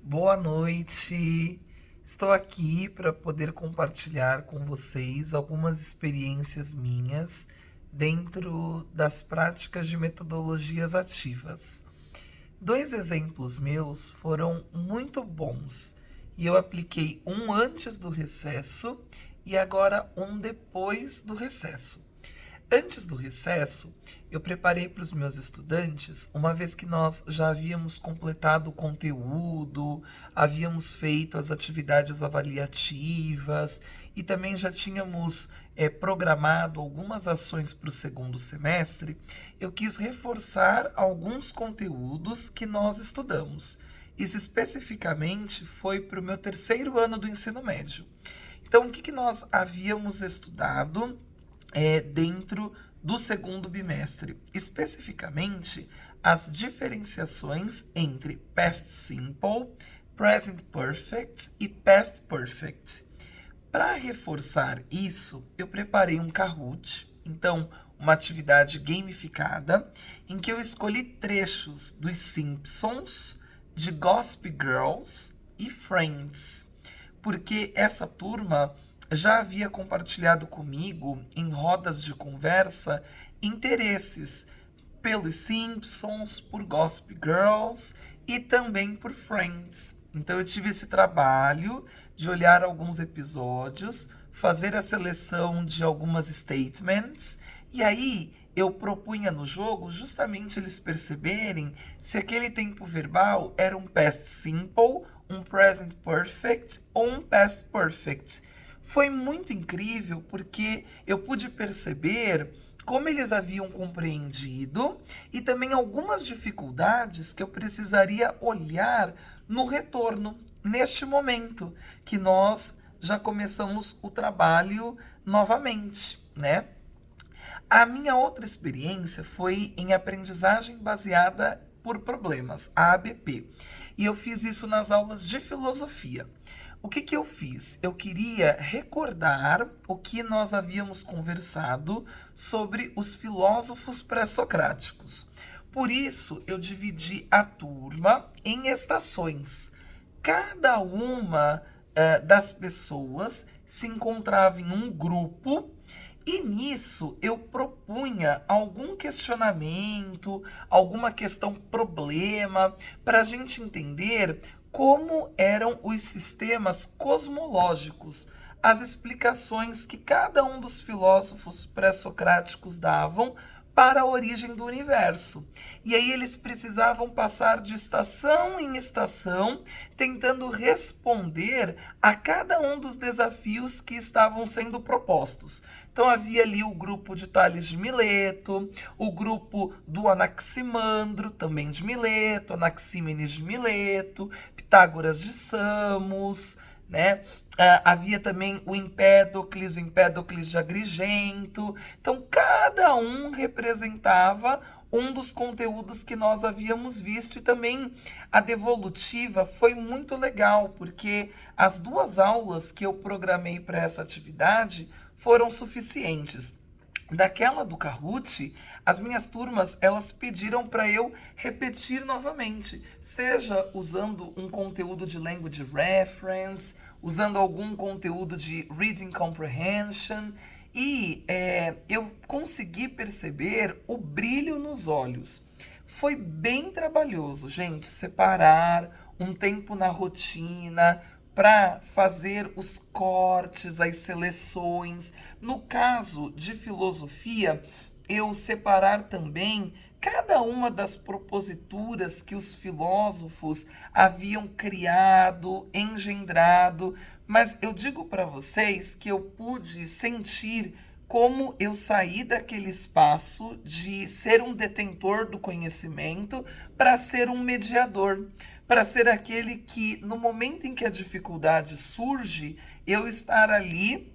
Boa noite. Estou aqui para poder compartilhar com vocês algumas experiências minhas dentro das práticas de metodologias ativas. Dois exemplos meus foram muito bons e eu apliquei um antes do recesso e agora um depois do recesso. Antes do recesso, eu preparei para os meus estudantes, uma vez que nós já havíamos completado o conteúdo, havíamos feito as atividades avaliativas e também já tínhamos programado algumas ações para o segundo semestre. Eu quis reforçar alguns conteúdos que nós estudamos. Isso especificamente foi para o meu terceiro ano do ensino médio. Então, o que nós havíamos estudado dentro do segundo bimestre, especificamente as diferenciações entre past simple, present perfect e past perfect. Para reforçar isso, eu preparei um Kahoot, então uma atividade gamificada, em que eu escolhi trechos dos Simpsons, de Gossip Girls e Friends, porque essa turma já havia compartilhado comigo, em rodas de conversa, interesses pelos Simpsons, por Gossip Girls e também por Friends. Então eu tive esse trabalho de olhar alguns episódios, fazer a seleção de algumas statements, e aí eu propunha no jogo justamente eles perceberem se aquele tempo verbal era um past simple, um present perfect ou um past perfect. Foi muito incrível porque eu pude perceber como eles haviam compreendido e também algumas dificuldades que eu precisaria olhar no retorno, neste momento que nós já começamos o trabalho novamente, né? A minha outra experiência foi em aprendizagem baseada por problemas, a ABP. E eu fiz isso nas aulas de filosofia. O que eu fiz? Eu queria recordar o que nós havíamos conversado sobre os filósofos pré-socráticos. Por isso, eu dividi a turma em estações. Cada uma das pessoas se encontrava em um grupo e nisso eu propunha algum questionamento, alguma questão problema, para a gente entender como eram os sistemas cosmológicos, as explicações que cada um dos filósofos pré-socráticos davam para a origem do universo. E aí eles precisavam passar de estação em estação, tentando responder a cada um dos desafios que estavam sendo propostos. Então havia ali o grupo de Tales de Mileto, o grupo do Anaximandro, também de Mileto, Anaxímenes de Mileto, Pitágoras de Samos, né? Havia também o Empédocles de Agrigento. Então, cada um representava um dos conteúdos que nós havíamos visto, e também a devolutiva foi muito legal, porque as duas aulas que eu programei para essa atividade foram suficientes. Daquela do Kahoot, as minhas turmas, elas pediram para eu repetir novamente, seja usando um conteúdo de language reference, usando algum conteúdo de reading comprehension, e eu consegui perceber o brilho nos olhos. Foi bem trabalhoso, gente, separar um tempo na rotina para fazer os cortes, as seleções. No caso de filosofia, eu separar também cada uma das proposituras que os filósofos haviam criado, engendrado, mas eu digo para vocês que eu pude sentir como eu saí daquele espaço de ser um detentor do conhecimento para ser um mediador, para ser aquele que, no momento em que a dificuldade surge, eu estar ali,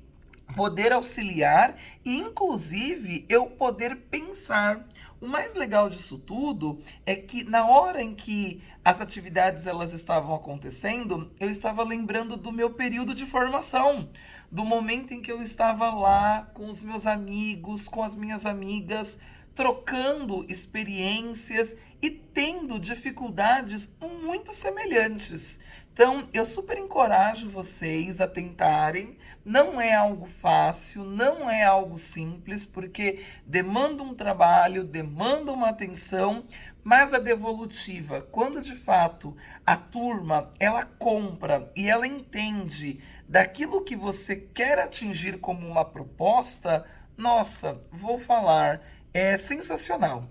poder auxiliar e, inclusive, eu poder pensar. O mais legal disso tudo é que, na hora em que as atividades elas estavam acontecendo, eu estava lembrando do meu período de formação, do momento em que eu estava lá com os meus amigos, com as minhas amigas, trocando experiências e tendo dificuldades muito semelhantes. Então, eu super encorajo vocês a tentarem. Não é algo fácil, não é algo simples, porque demanda um trabalho, demanda uma atenção, mas a devolutiva, quando de fato a turma ela compra e ela entende daquilo que você quer atingir como uma proposta, nossa, vou falar, é sensacional.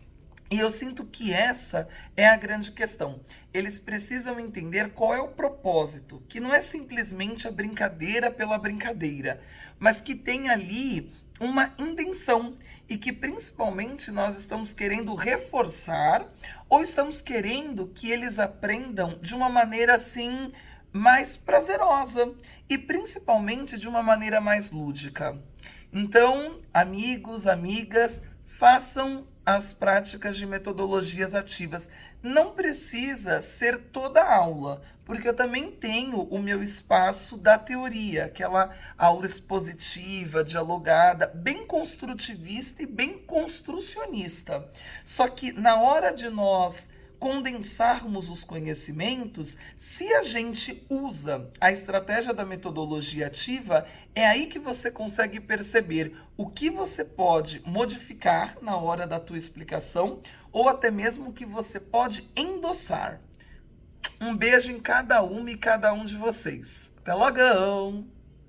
E eu sinto que essa é a grande questão. Eles precisam entender qual é o propósito, que não é simplesmente a brincadeira pela brincadeira, mas que tem ali uma intenção e que principalmente nós estamos querendo reforçar ou estamos querendo que eles aprendam de uma maneira assim mais prazerosa e principalmente de uma maneira mais lúdica. Então, amigos, amigas, façam as práticas de metodologias ativas. Não precisa ser toda a aula, porque eu também tenho o meu espaço da teoria, aquela aula expositiva, dialogada, bem construtivista e bem construcionista. Só que na hora de nós condensarmos os conhecimentos, se a gente usa a estratégia da metodologia ativa, é aí que você consegue perceber o que você pode modificar na hora da tua explicação ou até mesmo o que você pode endossar. Um beijo em cada uma e cada um de vocês. Até logo!